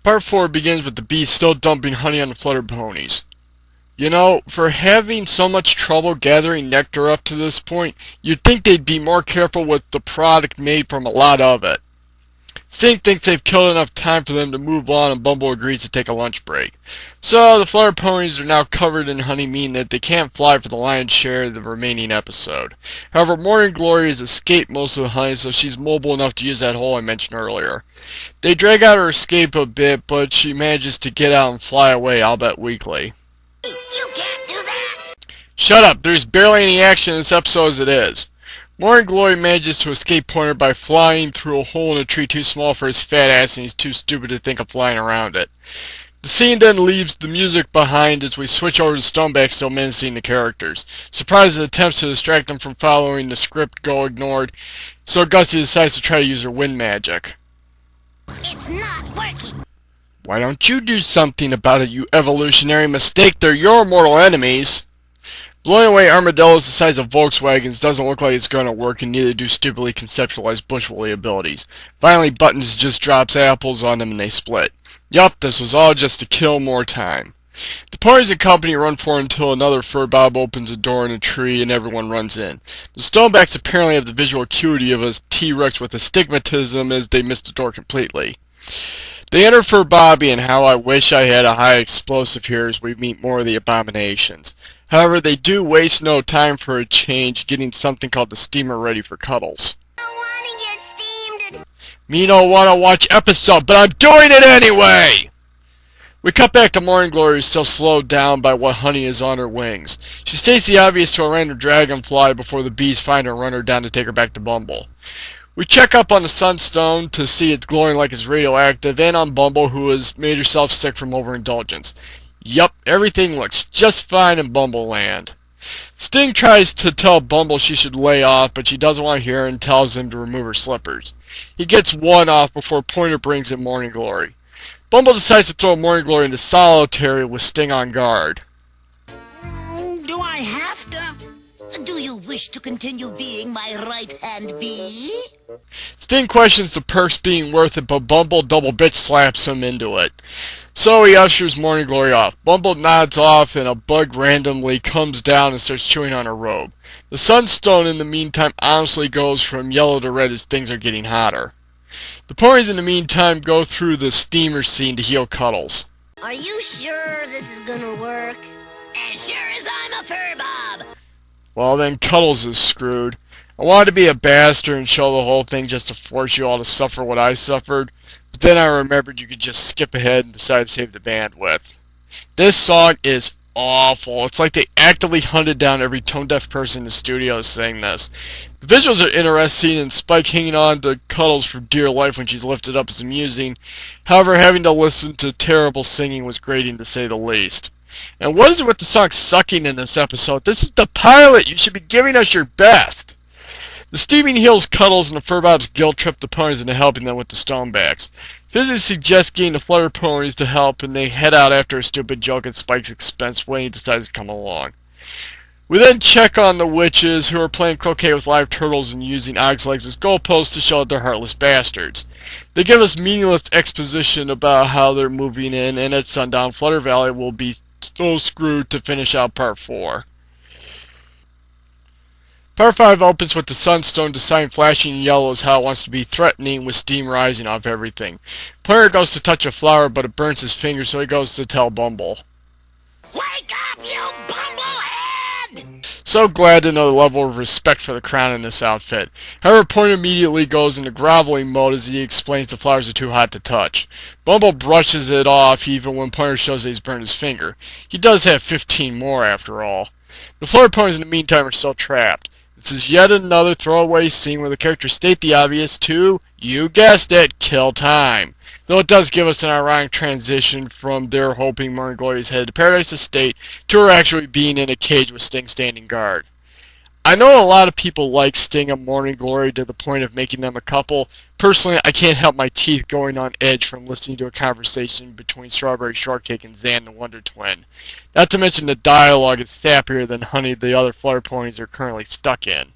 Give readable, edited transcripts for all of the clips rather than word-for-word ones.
Part 4 begins with the bees still dumping honey on the flutter ponies. You know, for having so much trouble gathering nectar up to this point, you'd think they'd be more careful with the product made from a lot of it. Sting thinks they've killed enough time for them to move on, and Bumble agrees to take a lunch break. So the flutter ponies are now covered in honey, meaning that they can't fly for the lion's share of the remaining episode. However, Morning Glory has escaped most of the honey, so she's mobile enough to use that hole I mentioned earlier. They drag out her escape a bit, but she manages to get out and fly away, albeit weakly. You can't do that! Shut up! There's barely any action in this episode as it is. Morning Glory manages to escape Pointer by flying through a hole in a tree too small for his fat ass, and he's too stupid to think of flying around it. The scene then leaves the music behind as we switch over to Stoneback still menacing the characters. Surprised attempts to distract them from following the script go ignored, so Gussie decides to try to use her wind magic. It's not working! Why don't you do something about it, you evolutionary mistake? They're your mortal enemies! Blowing away armadillos the size of Volkswagens doesn't look like it's going to work, and neither do stupidly conceptualized bushwoolly abilities. Finally, Buttons just drops apples on them and they split. Yup, this was all just to kill more time. The Ponies and company run for it until another fur bob opens a door in a tree and everyone runs in. The Stonebacks apparently have the visual acuity of a T-Rex with astigmatism, as they missed the door completely. They enter for Bobby, and how I wish I had a high explosive here as we meet more of the abominations. However, they do waste no time for a change, getting something called the steamer ready for Cuddles. I wanna get steamed! Me don't want to watch episode, but I'm doing it anyway! We cut back to Morning Glory, who's still slowed down by what honey is on her wings. She states the obvious to a random dragonfly before the bees find her and run her down to take her back to Bumble. We check up on the Sunstone to see it's glowing like it's radioactive, and on Bumble, who has made herself sick from overindulgence. Yup, everything looks just fine in Bumble land. Sting tries to tell Bumble she should lay off, but she doesn't want to hear and tells him to remove her slippers. He gets one off before Pointer brings in Morning Glory. Bumble decides to throw Morning Glory into solitary with Sting on guard. Do I have to? Do you wish to continue being my right-hand bee? Sting questions the perks being worth it, but Bumble double bitch slaps him into it. So he ushers Morning Glory off. Bumble nods off, and a bug randomly comes down and starts chewing on her robe. The Sunstone, in the meantime, honestly goes from yellow to red as things are getting hotter. The Ponies, in the meantime, go through the steamer scene to heal Cuddles. Are you sure this is gonna work? As sure as I'm a fur bob! Well, then Cuddles is screwed. I wanted to be a bastard and show the whole thing just to force you all to suffer what I suffered, but then I remembered you could just skip ahead and decide to save the bandwidth. This song is awful. It's like they actively hunted down every tone-deaf person in the studio to sing this. The visuals are interesting, and Spike hanging on to Cuddles for dear life when she's lifted up is amusing. However, having to listen to terrible singing was grating to say the least. And what is it with the song sucking in this episode? This is the pilot! You should be giving us your best! The steaming heals Cuddles, and the Furbobs guilt trip the Ponies into helping them with the Stonebacks. Physics suggests getting the Flutter Ponies to help, and they head out after a stupid joke at Spike's expense when he decides to come along. We then check on the witches, who are playing croquet with live turtles and using ox legs as goalposts to show that they're heartless bastards. They give us meaningless exposition about how they're moving in, and at sundown, Flutter Valley will be so screwed to finish out Part 4. Part 5 opens with the Sunstone deciding flashing yellow is how it wants to be threatening, with steam rising off everything. Pointer goes to touch a flower, but it burns his finger, so he goes to tell Bumble. Wake up, you bumblehead! So glad to know the level of respect for the crown in this outfit. However, Pointer immediately goes into groveling mode as he explains the flowers are too hot to touch. Bumble brushes it off even when Pointer shows that he's burned his finger. He does have 15 more after all. The Flutter Ponies in the meantime are still trapped. This is yet another throwaway scene where the characters state the obvious to, you guessed it, kill time. Though it does give us an ironic transition from their hoping Morning Glory is headed to Paradise Estate to her actually being in a cage with Sting standing guard. I know a lot of people like Sting and Morning Glory to the point of making them a couple. Personally, I can't help my teeth going on edge from listening to a conversation between Strawberry Shortcake and Zan the Wonder Twin. Not to mention the dialogue is sappier than honey the other Flutter Ponies are currently stuck in.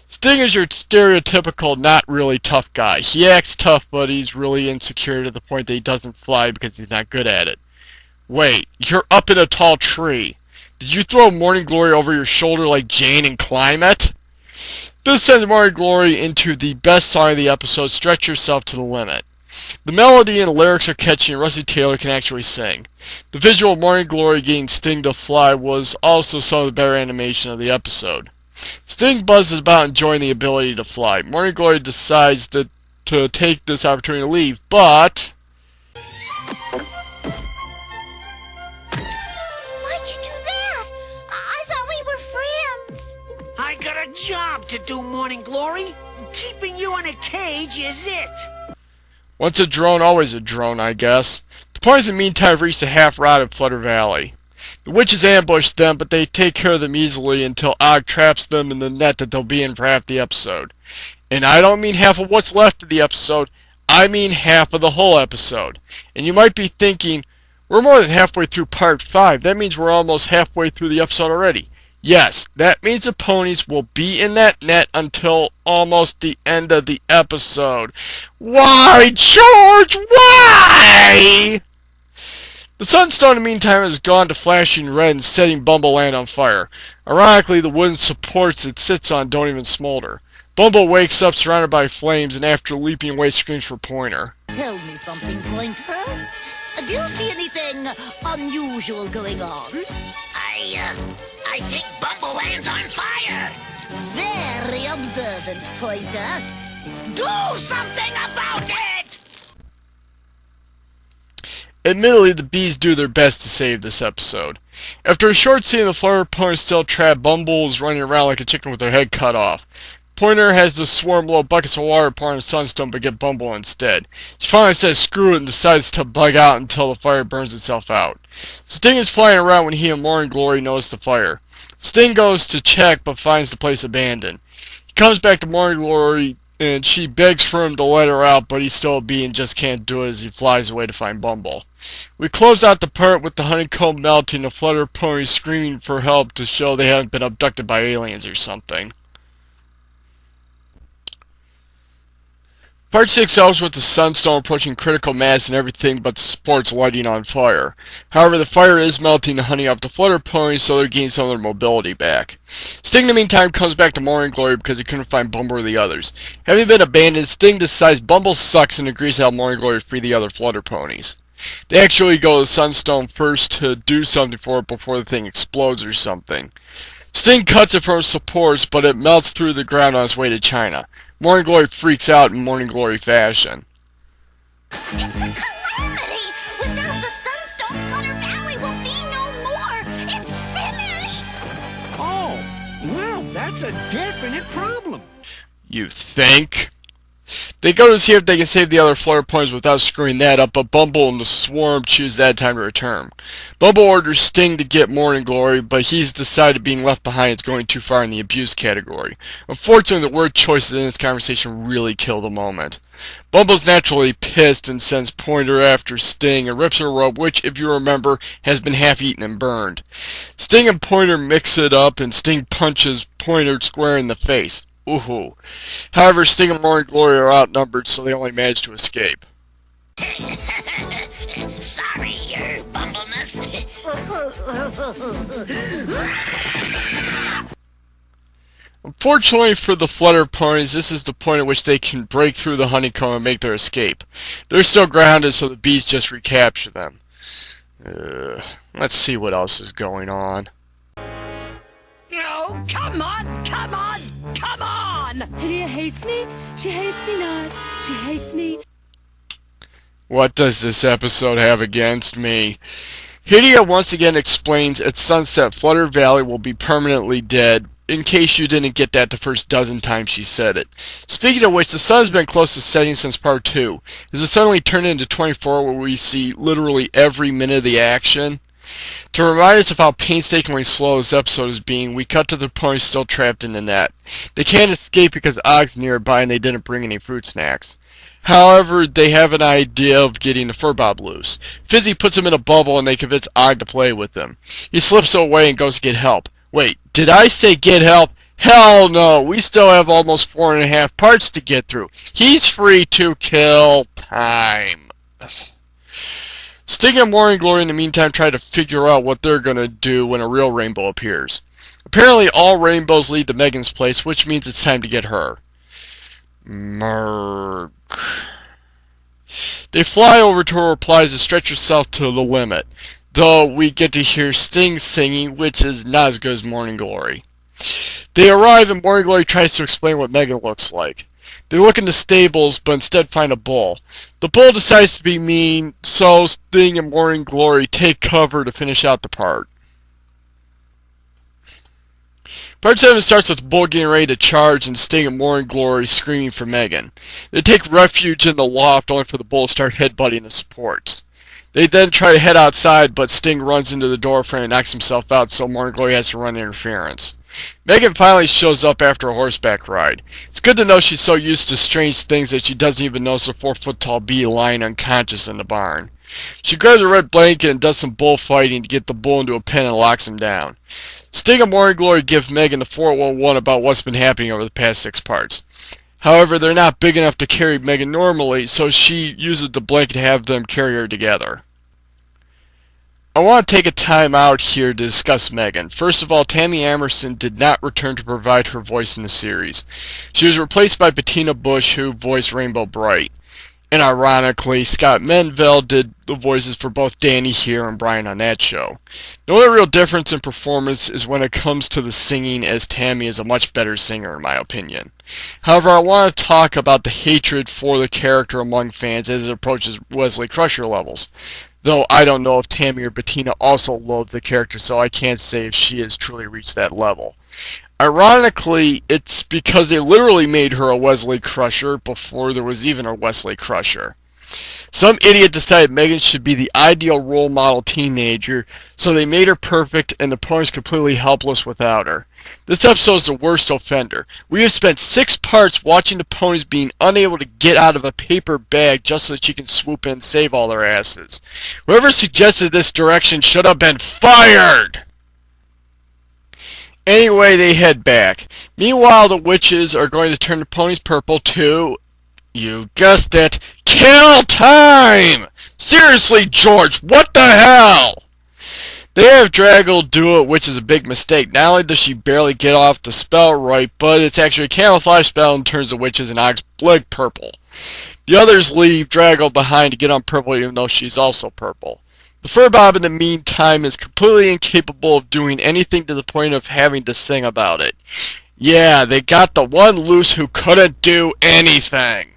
Sting is your stereotypical not really tough guy. He acts tough, but he's really insecure to the point that he doesn't fly because he's not good at it. Wait, you're up in a tall tree. Did you throw Morning Glory over your shoulder like Jane and climb it? This sends Morning Glory into the best song of the episode, Stretch Yourself to the Limit. The melody and lyrics are catchy and Rusty Taylor can actually sing. The visual of Morning Glory getting Sting to fly was also some of the better animation of the episode. Sting buzzes about enjoying the ability to fly. Morning Glory decides to take this opportunity to leave, but... Why'd you do that? I thought we were friends. I got a job to do, Morning Glory. Keeping you in a cage is it. Once a drone, always a drone, I guess. The Ponies in the meantime have reached the half route of Flutter Valley. The witches ambush them, but they take care of them easily until Og traps them in the net that they'll be in for half the episode. And I don't mean half of what's left of the episode, I mean half of the whole episode. And you might be thinking, we're more than halfway through part 5, that means we're almost halfway through the episode already. Yes, that means the Ponies will be in that net until almost the end of the episode. Why, George? Why? The Sunstone, in the meantime, has gone to flashing red and setting Bumble Land on fire. Ironically, the wooden supports it sits on don't even smolder. Bumble wakes up surrounded by flames and after leaping away screams for Pointer. Tell me something, Pointer. Do you see anything unusual going on? I think Bumble Land's on fire. Very observant, Pointer. Do something about it! Admittedly, the bees do their best to save this episode. After a short scene of the Flutter Ponies still trapped, Bumble is running around like a chicken with her head cut off. Pointer has to swarm low buckets of water upon the Sunstone but get Bumble instead. She finally says screw it and decides to bug out until the fire burns itself out. Sting is flying around when he and Morning Glory notice the fire. Sting goes to check but finds the place abandoned. He comes back to Morning Glory and she begs for him to let her out, but he's still a bee and just can't do it as he flies away to find Bumble. We close out the part with the honeycomb melting and the Flutter Ponies screaming for help to show they haven't been abducted by aliens or something. Part 6 ends with the Sunstone approaching critical mass and everything but the supports lighting on fire. However, the fire is melting the honey off the Flutter Ponies, so they're getting some of their mobility back. Sting, in the meantime, comes back to Morning Glory because he couldn't find Bumble or the others. Having been abandoned, Sting decides Bumble sucks and agrees to help Morning Glory free the other Flutter Ponies. They actually go to the Sunstone first to do something for it before the thing explodes or something. Sting cuts it from its supports, but it melts through the ground on its way to China. Morning Glory freaks out in Morning Glory fashion. It's a calamity! Without the Sunstone, Flutter Valley will be no more! It's finished! Oh, well, that's a definite problem. You think? They go to see if they can save the other Flutter Ponies without screwing that up, but Bumble and the Swarm choose that time to return. Bumble orders Sting to get Morning Glory, but he's decided being left behind is going too far in the abuse category. Unfortunately, the word choices in this conversation really kill the moment. Bumble's naturally pissed and sends Pointer after Sting and rips her robe, which, if you remember, has been half-eaten and burned. Sting and Pointer mix it up, and Sting punches Pointer square in the face. Ooh. However, Sting and Morning Glory are outnumbered, so they only manage to escape. Sorry, your bumbleness. Unfortunately for the Flutter Ponies, this is the point at which they can break through the honeycomb and make their escape. They're still grounded, so the bees just recapture them. Let's see what else is going on. No, come on, come on, come on! Lydia hates me. She hates me not. She hates me. What does this episode have against me? Hydia once again explains at sunset Flutter Valley will be permanently dead, in case you didn't get that the first dozen times she said it. Speaking of which, the sun has been close to setting since part 2. Has it suddenly turned into 24 where we see literally every minute of the action? To remind us of how painstakingly slow this episode is being, we cut to the ponies still trapped in the net. They can't escape because Og's nearby and they didn't bring any fruit snacks. However, they have an idea of getting the furbob loose. Fizzy puts him in a bubble and they convince Og to play with them. He slips away and goes to get help. Wait, did I say get help? Hell no, we still have almost 4.5 parts to get through. He's free to kill time. Sting and Morning Glory in the meantime try to figure out what they're gonna do when a real rainbow appears. Apparently all rainbows lead to Megan's place, which means it's time to get her. Merg. They fly over to her replies to stretch herself to the limit, though we get to hear Sting singing, which is not as good as Morning Glory. They arrive and Morning Glory tries to explain what Megan looks like. They look in the stables, but instead find a bull. The bull decides to be mean, so Sting and Morning Glory take cover to finish out the part. Part 7 starts with the bull getting ready to charge and Sting and Morning Glory screaming for Megan. They take refuge in the loft only for the bull to start headbutting the supports. They then try to head outside, but Sting runs into the door frame and knocks himself out, so Morning Glory has to run interference. Megan finally shows up after a horseback ride. It's good to know she's so used to strange things that she doesn't even notice a 4-foot-tall bee lying unconscious in the barn. She grabs a red blanket and does some bullfighting to get the bull into a pen and locks him down. Sting and Morning Glory give Megan the 411 about what's been happening over the past 6 parts. However, they're not big enough to carry Megan normally, so she uses the blanket to have them carry her together. I want to take a time out here to discuss Megan. First of all, Tammy Amerson did not return to provide her voice in the series. She was replaced by Bettina Bush, who voiced Rainbow Bright. And ironically, Scott Menville did the voices for both Danny here and Brian on that show. The only real difference in performance is when it comes to the singing, as Tammy is a much better singer in my opinion. However, I want to talk about the hatred for the character among fans as it approaches Wesley Crusher levels. Though I don't know if Tammy or Bettina also love the character, so I can't say if she has truly reached that level. Ironically, it's because they literally made her a Wesley Crusher before there was even a Wesley Crusher. Some idiot decided Megan should be the ideal role model teenager, so they made her perfect and the Ponies completely helpless without her. This episode is the worst offender. We have spent 6 parts watching the Ponies being unable to get out of a paper bag just so that she can swoop in and save all their asses. Whoever suggested this direction should have been fired! Anyway, they head back. Meanwhile, the witches are going to turn the Ponies purple to, you guessed it, kill time! Seriously, George, what the hell? They have Draggle do it, which is a big mistake. Not only does she barely get off the spell right, but it's actually a camouflage spell and turns the witches and Og's blood purple. The others leave Draggle behind to get on purple even though she's also purple. The Furbob in the meantime is completely incapable of doing anything to the point of having to sing about it. Yeah, they got the one loose who couldn't do anything.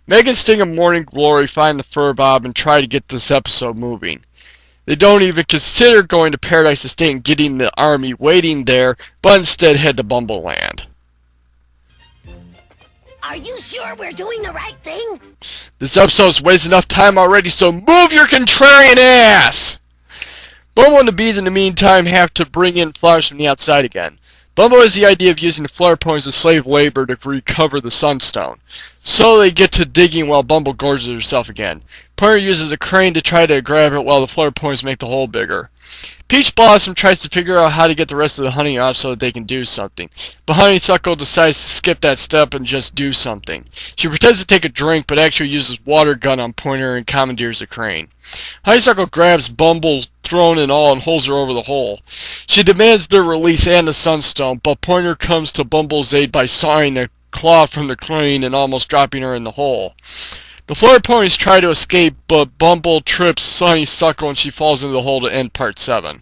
Megan, Sting, and Morning Glory find the Furbob and try to get this episode moving. They don't even consider going to Paradise Estate and getting the army waiting there, but instead head to Bumbleland. Are you sure we're doing the right thing? This episode's wasted enough time already, so move your contrarian ass! Bumble and the bees in the meantime have to bring in flowers from the outside again. Bumble has the idea of using the Flutter Ponies as slave labor to recover the Sunstone. So they get to digging while Bumble gorges herself again. Pointer uses a crane to try to grab it while the Flutter Ponies make the hole bigger. Peach Blossom tries to figure out how to get the rest of the honey off so that they can do something. But Honeysuckle decides to skip that step and just do something. She pretends to take a drink but actually uses water gun on Pointer and commandeers the crane. Honeysuckle grabs Bumble, thrown and all, and holds her over the hole. She demands their release and the Sunstone, but Pointer comes to Bumble's aid by sawing the cloth from the crane and almost dropping her in the hole. The Flutter Ponies try to escape, but Bumble trips Honeysuckle and she falls into the hole to end Part 7.